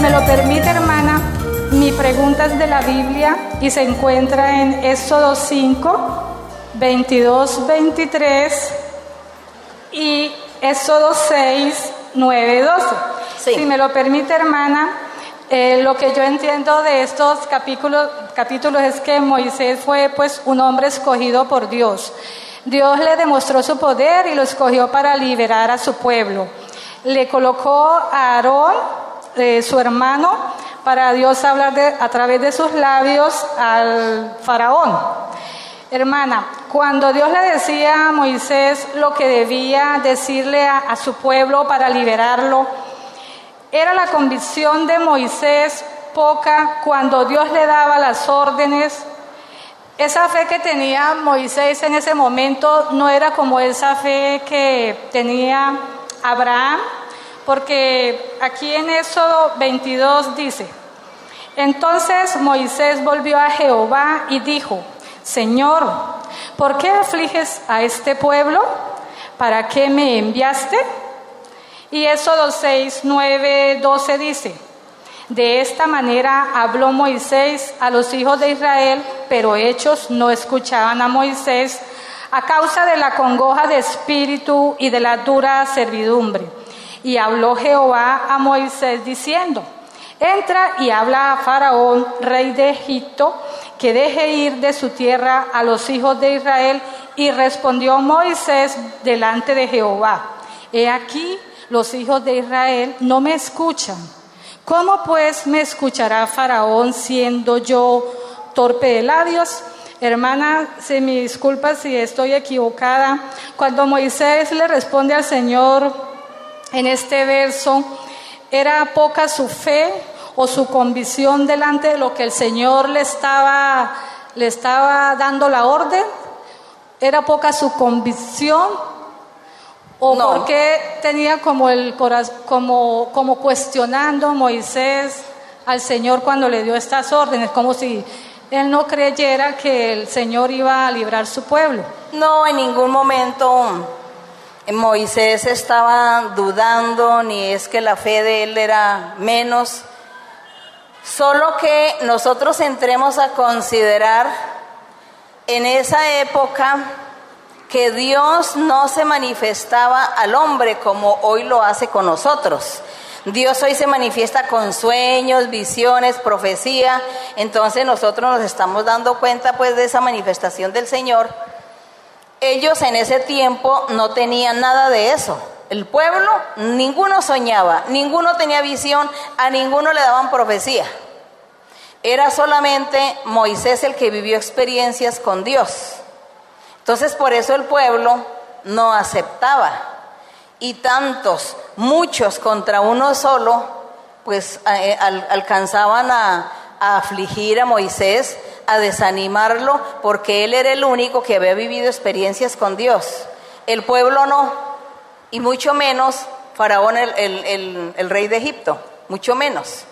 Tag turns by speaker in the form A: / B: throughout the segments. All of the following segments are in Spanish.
A: me lo permite, hermana, mi pregunta es de la Biblia y se encuentra en Éxodo 5, 22, 23 y Éxodo 6, 9, 12.
B: Sí.
A: Si me lo permite, hermana, lo que yo entiendo de estos capítulos es que Moisés fue pues un hombre escogido por Dios. Dios le demostró su poder y lo escogió para liberar a su pueblo. Le colocó a Aarón, su hermano, para Dios hablar a través de sus labios al faraón. Hermana, cuando Dios le decía a Moisés lo que debía decirle a su pueblo para liberarlo, era la convicción de Moisés poca cuando Dios le daba las órdenes. Esa fe que tenía Moisés en ese momento no era como esa fe que tenía Abraham, porque aquí en Éxodo 22 dice: entonces Moisés volvió a Jehová y dijo: Señor, ¿por qué afliges a este pueblo? ¿Para qué me enviaste? Y Éxodo 6, 9, 12 dice: de esta manera habló Moisés a los hijos de Israel, pero ellos no escuchaban a Moisés a causa de la congoja de espíritu y de la dura servidumbre. Y habló Jehová a Moisés diciendo: entra y habla a Faraón, rey de Egipto, que deje ir de su tierra a los hijos de Israel. Y respondió Moisés delante de Jehová: he aquí, los hijos de Israel no me escuchan. ¿Cómo pues me escuchará Faraón siendo yo torpe de labios? Hermana, se me disculpa si estoy equivocada. Cuando Moisés le responde al Señor en este verso, ¿era poca su fe o su convicción delante de lo que el Señor le estaba dando la orden? ¿Era poca su convicción? ¿O
B: no,
A: porque tenía como el corazón, como cuestionando Moisés al Señor cuando le dio estas órdenes, como si él no creyera que el Señor iba a librar su pueblo?
B: No, en ningún momento Moisés estaba dudando, ni es que la fe de él era menos. Solo que nosotros entremos a considerar en esa época que Dios no se manifestaba al hombre como hoy lo hace con nosotros. Dios hoy se manifiesta con sueños, visiones, profecía. Entonces nosotros nos estamos dando cuenta pues de esa manifestación del Señor. Ellos en ese tiempo no tenían nada de eso. El pueblo, ninguno soñaba, ninguno tenía visión, a ninguno le daban profecía. Era solamente Moisés el que vivió experiencias con Dios. Entonces por eso el pueblo no aceptaba. Y tantos, muchos contra uno solo, pues alcanzaban a afligir a Moisés, a desanimarlo, porque él era el único que había vivido experiencias con Dios. El pueblo no, y mucho menos Faraón, el rey de Egipto, mucho menos.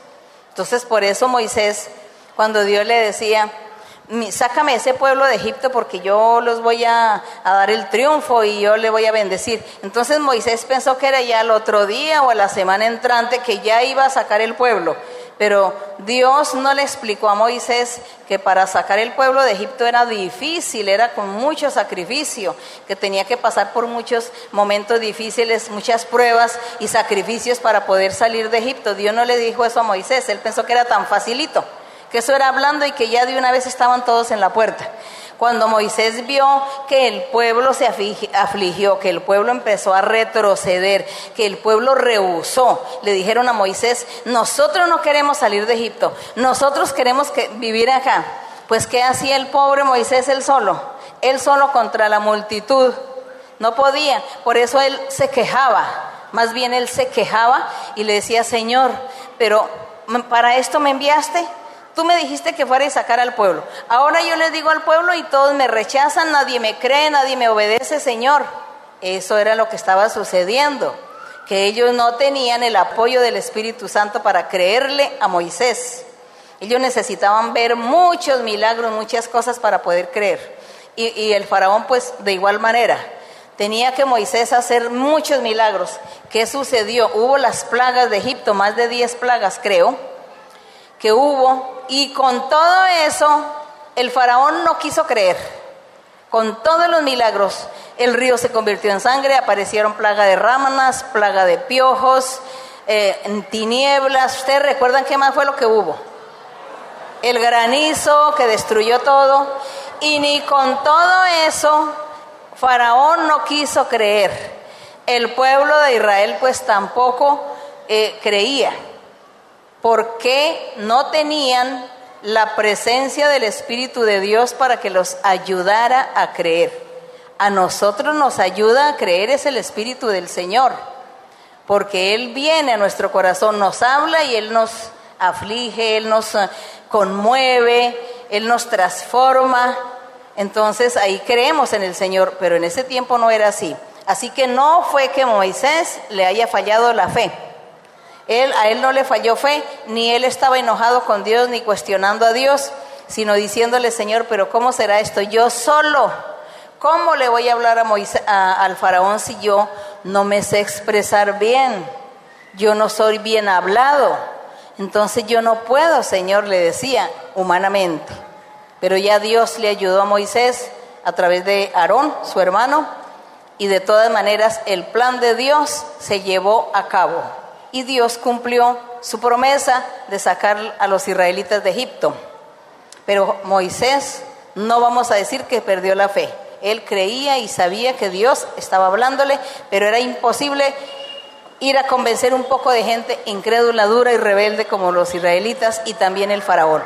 B: Entonces por eso Moisés, cuando Dios le decía: sácame ese pueblo de Egipto porque yo los voy a dar el triunfo y yo le voy a bendecir. Entonces Moisés pensó que era ya el otro día o la semana entrante que ya iba a sacar el pueblo. Pero Dios no le explicó a Moisés que para sacar el pueblo de Egipto era difícil, era con mucho sacrificio, que tenía que pasar por muchos momentos difíciles, muchas pruebas y sacrificios para poder salir de Egipto. Dios no le dijo eso a Moisés, él pensó que era tan facilito, que eso era hablando y que ya de una vez estaban todos en la puerta. Cuando Moisés vio que el pueblo se afligió, que el pueblo empezó a retroceder, que el pueblo rehusó, le dijeron a Moisés: nosotros no queremos salir de Egipto, nosotros queremos vivir acá. Pues ¿qué hacía el pobre Moisés él solo contra la multitud? No podía, por eso él se quejaba, más bien él se quejaba y le decía: Señor, pero ¿para esto me enviaste? Tú me dijiste que fuera y sacar al pueblo. Ahora yo les digo al pueblo y todos me rechazan, nadie me cree, nadie me obedece, Señor. Eso era lo que estaba sucediendo, que ellos no tenían el apoyo del Espíritu Santo para creerle a Moisés. Ellos necesitaban ver muchos milagros, muchas cosas para poder creer. Y el faraón pues de igual manera. Tenía que Moisés hacer muchos milagros. ¿Qué sucedió? Hubo las plagas de Egipto, más de 10 plagas creo, que hubo, y con todo eso el faraón no quiso creer. Con todos los milagros, el río se convirtió en sangre, aparecieron plaga de rámanas, plaga de piojos, tinieblas. ¿Ustedes recuerdan qué más fue lo que hubo? El granizo que destruyó todo, y ni con todo eso Faraón no quiso creer. El pueblo de Israel pues tampoco creía, porque no tenían la presencia del Espíritu de Dios para que los ayudara a creer. A nosotros nos ayuda a creer es el Espíritu del Señor, porque Él viene a nuestro corazón, nos habla y Él nos aflige, Él nos conmueve, Él nos transforma. Entonces ahí creemos en el Señor, pero en ese tiempo no era así. Así que no fue que Moisés le haya fallado la fe. A él no le falló fe, ni él estaba enojado con Dios, ni cuestionando a Dios, sino diciéndole: Señor, pero ¿cómo será esto? Yo solo, ¿cómo le voy a hablar al faraón si yo no me sé expresar bien? Yo no soy bien hablado. Entonces yo no puedo, Señor, le decía humanamente. Pero ya Dios le ayudó a Moisés a través de Aarón, su hermano, y de todas maneras el plan de Dios se llevó a cabo. Y Dios cumplió su promesa de sacar a los israelitas de Egipto. Pero Moisés, no vamos a decir que perdió la fe. Él creía y sabía que Dios estaba hablándole, pero era imposible ir a convencer un poco de gente incrédula, dura y rebelde como los israelitas y también el faraón.